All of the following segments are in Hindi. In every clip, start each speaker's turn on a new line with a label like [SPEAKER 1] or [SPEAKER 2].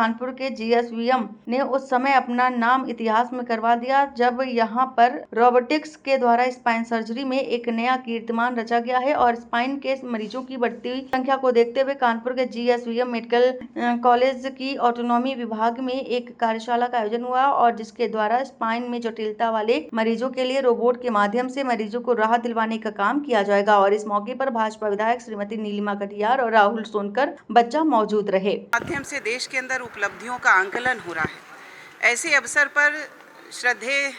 [SPEAKER 1] कानपुर के जीएसवीएम ने उस समय अपना नाम इतिहास में करवा दिया जब यहाँ पर रोबोटिक्स के द्वारा स्पाइन सर्जरी में एक नया कीर्तिमान रचा गया है। और स्पाइन के मरीजों की बढ़ती हुई संख्या को देखते हुए कानपुर के जीएसवीएम मेडिकल कॉलेज की ऑटोनॉमी विभाग में एक कार्यशाला का आयोजन हुआ और जिसके द्वारा स्पाइन में जटिलता वाले मरीजों के लिए रोबोट के माध्यम से मरीजों को राहत दिलवाने का काम किया जाएगा। और इस मौके पर भाजपा विधायक श्रीमती नीलिमा कटियार और राहुल सोनकर बच्चा मौजूद रहे।
[SPEAKER 2] माध्यम से देश के अंदर उपलब्धियों का आंकलन हो रहा है। ऐसे अवसर पर श्रद्धेय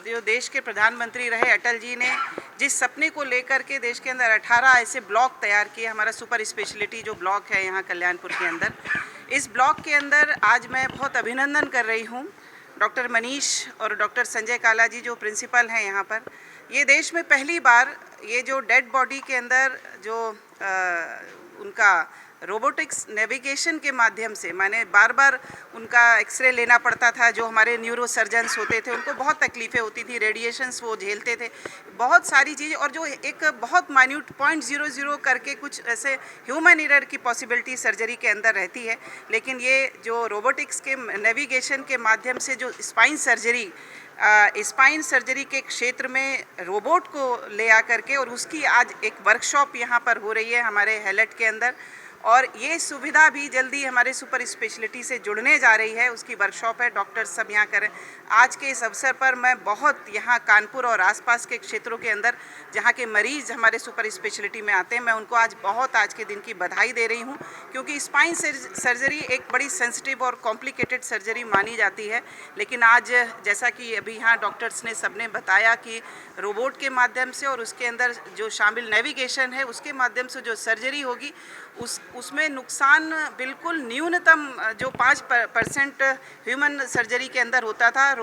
[SPEAKER 2] जो देश के प्रधानमंत्री रहे अटल जी ने जिस सपने को लेकर के देश के अंदर 18 ऐसे ब्लॉक तैयार किए, हमारा सुपर स्पेशलिटी जो ब्लॉक है यहाँ कल्याणपुर के अंदर, इस ब्लॉक के अंदर आज मैं बहुत अभिनंदन कर रही हूँ डॉक्टर मनीष और डॉक्टर संजय काला जी जो प्रिंसिपल हैं यहाँ पर। ये देश में पहली बार ये जो डेड बॉडी के अंदर जो उनका रोबोटिक्स नेविगेशन के माध्यम से, मैंने बार बार उनका एक्सरे लेना पड़ता था, जो हमारे न्यूरो सर्जन्स होते थे उनको बहुत तकलीफ़ें होती थी, रेडिएशंस वो झेलते थे, बहुत सारी चीज़ें, और जो एक बहुत माइन्यूट 0.00 करके कुछ ऐसे ह्यूमन एरर की पॉसिबिलिटी सर्जरी के अंदर रहती है। लेकिन ये जो रोबोटिक्स के नेविगेशन के माध्यम से जो स्पाइन सर्जरी के क्षेत्र में रोबोट को ले आकर के, और उसकी आज एक वर्कशॉप यहाँ पर हो रही है हमारे हेलट के अंदर, और ये सुविधा भी जल्दी हमारे सुपर स्पेशलिटी से जुड़ने जा रही है, उसकी वर्कशॉप है, डॉक्टर्स सब यहाँ करें। आज के इस अवसर पर मैं बहुत यहाँ कानपुर और आसपास के क्षेत्रों के अंदर जहाँ के मरीज़ हमारे सुपर स्पेशलिटी में आते हैं, मैं उनको आज के दिन की बधाई दे रही हूँ, क्योंकि स्पाइन सर्जरी एक बड़ी सेंसिटिव और कॉम्प्लिकेटेड सर्जरी मानी जाती है। लेकिन आज जैसा कि अभी यहाँ डॉक्टर्स ने सबने बताया कि रोबोट के माध्यम से और उसके अंदर जो शामिल नेविगेशन है उसके माध्यम से जो सर्जरी होगी उसमें नुकसान बिल्कुल न्यूनतम, जो 5% ह्यूमन सर्जरी के अंदर होता था,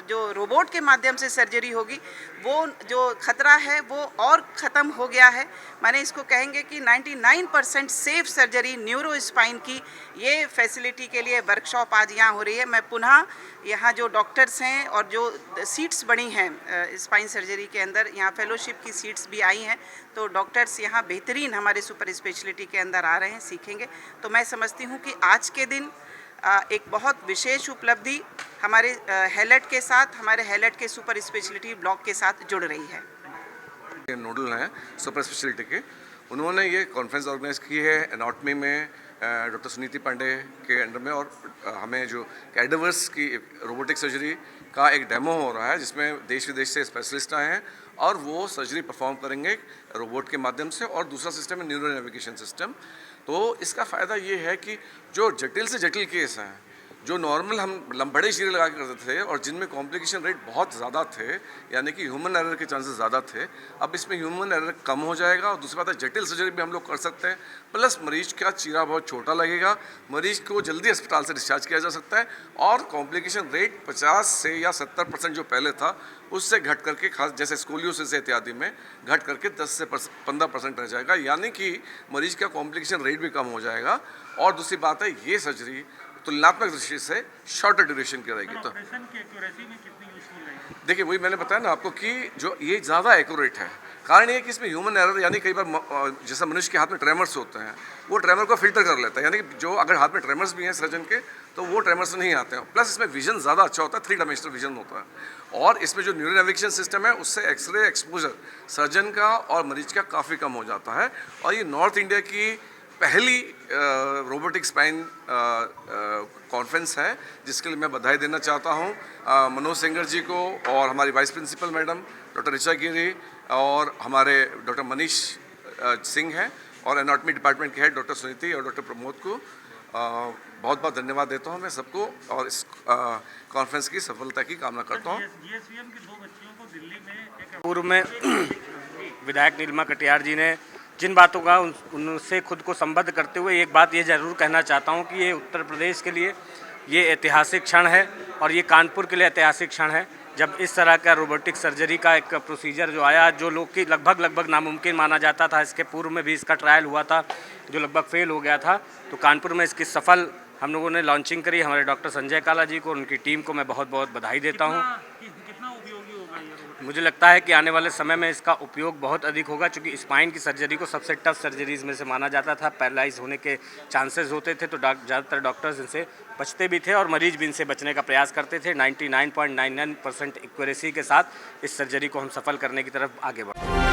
[SPEAKER 2] जो रोबोट के माध्यम से सर्जरी होगी वो जो खतरा है वो और ख़त्म हो गया है। माने इसको कहेंगे कि 99% सेफ सर्जरी न्यूरो स्पाइन की ये फैसिलिटी के लिए वर्कशॉप आज यहाँ हो रही है। मैं पुनः यहाँ जो डॉक्टर्स हैं और जो सीट्स बनी हैं स्पाइन सर्जरी के अंदर, यहाँ फेलोशिप की सीट्स भी आई हैं, तो डॉक्टर्स यहाँ बेहतरीन हमारे सुपर स्पेशलिटी के अंदर आ रहे हैं, सीखेंगे। तो मैं समझती हूँ कि आज के दिन एक बहुत विशेष उपलब्धि हमारे हेलट के साथ, हमारे हेलट के सुपर स्पेशलिटी ब्लॉक के साथ जुड़ रही है।
[SPEAKER 3] नोडल हैं सुपर स्पेशलिटी के, उन्होंने ये कॉन्फ्रेंस ऑर्गेनाइज की है एनाटॉमी में डॉक्टर सुनीति पांडे के अंडर में, और हमें जो कैडेवर्स की रोबोटिक सर्जरी का एक डेमो हो रहा है जिसमें देश विदेश से स्पेशलिस्ट आए हैं और वो सर्जरी परफॉर्म करेंगे रोबोट के माध्यम से। और दूसरा सिस्टम है न्यूरो नेविगेशन सिस्टम। तो इसका फ़ायदा ये है कि जो जटिल से जटिल केस हैं, जो नॉर्मल हम बड़े शीरे लगा के करते थे और जिनमें कॉम्प्लिकेशन रेट बहुत ज़्यादा थे, यानी कि ह्यूमन एरर के चांसेस ज़्यादा थे, अब इसमें ह्यूमन एरर कम हो जाएगा। और दूसरी बात है जटिल सर्जरी भी हम लोग कर सकते हैं, प्लस मरीज का चीरा बहुत छोटा लगेगा, मरीज को जल्दी अस्पताल से डिस्चार्ज किया जा सकता है, और कॉम्प्लिकेशन रेट 50 से या 70% जो पहले था उससे घट करके, खास जैसे स्कोलियोसिस इत्यादि में घट करके 10 से 15% रह जाएगा, यानी कि मरीज का कॉम्प्लिकेशन रेट भी कम हो जाएगा। और दूसरी बात है ये सर्जरी तुलनात्मक दृष्टि से शॉर्टर ड्यूरेशन की रहेगी। तो देखिए वही मैंने बताया ना आपको कि जो ये ज़्यादा एक्यूरेट है, कारण ये कि इसमें ह्यूमन एरर, यानी कई बार जैसा मनुष्य के हाथ में ट्रेमर्स होते हैं वो ट्रेमर को फिल्टर कर लेता है, यानी कि जो अगर हाथ में ट्रेमर्स भी हैं सर्जन के तो वो ट्रेमर्स नहीं आते हैं। प्लस इसमें विजन ज़्यादा अच्छा होता है, 3 डायमेंशनल विजन होता है, और इसमें जो न्यूरो नेविगेशन सिस्टम है उससे एक्सरे एक्सपोजर सर्जन का और मरीज का काफ़ी कम हो जाता है। और ये नॉर्थ इंडिया की पहली रोबोटिक स्पाइन कॉन्फ्रेंस है जिसके लिए मैं बधाई देना चाहता हूँ मनोज सेंगर जी को, और हमारी vice principal madam doctor Richa Giri, और हमारे डॉक्टर मनीष सिंह हैं, और एनाटॉमी डिपार्टमेंट के हेड डॉक्टर सुनीति और डॉक्टर प्रमोद को बहुत बहुत धन्यवाद देता हूँ मैं सबको, और इस कॉन्फ्रेंस की सफलता की कामना करता हूँ।
[SPEAKER 4] जीएसवीएम की 2 बच्चियों को दिल्ली में पूर्व में विधायक नीलिमा कटियार जी ने जिन बातों का उनसे खुद को संबद्ध करते हुए एक बात ये ज़रूर कहना चाहता हूँ कि ये उत्तर प्रदेश के लिए ये ऐतिहासिक क्षण है, और ये कानपुर के लिए ऐतिहासिक क्षण है जब इस तरह का रोबोटिक सर्जरी का एक प्रोसीजर जो आया, जो लोग की लगभग नामुमकिन माना जाता था। इसके पूर्व में भी इसका ट्रायल हुआ था जो लगभग फेल हो गया था, तो कानपुर में इसकी सफल हम लोगों ने लॉन्चिंग करी। हमारे डॉक्टर संजय काला जी को, उनकी टीम को मैं बहुत बहुत बधाई देता हूँ।
[SPEAKER 1] कितना उपयोगी होगा ये?
[SPEAKER 4] मुझे लगता है कि आने वाले समय में इसका उपयोग बहुत अधिक होगा, क्योंकि स्पाइन की सर्जरी को सबसे टफ सर्जरीज में से माना जाता था। पैरालाइज होने के चांसेस होते थे, तो ज़्यादातर डॉक्टर्स इनसे बचते भी थे और मरीज भी इनसे बचने का प्रयास करते थे। 99.99% एक्यूरेसी के साथ इस सर्जरी को हम सफल करने की तरफ आगे बढ़े।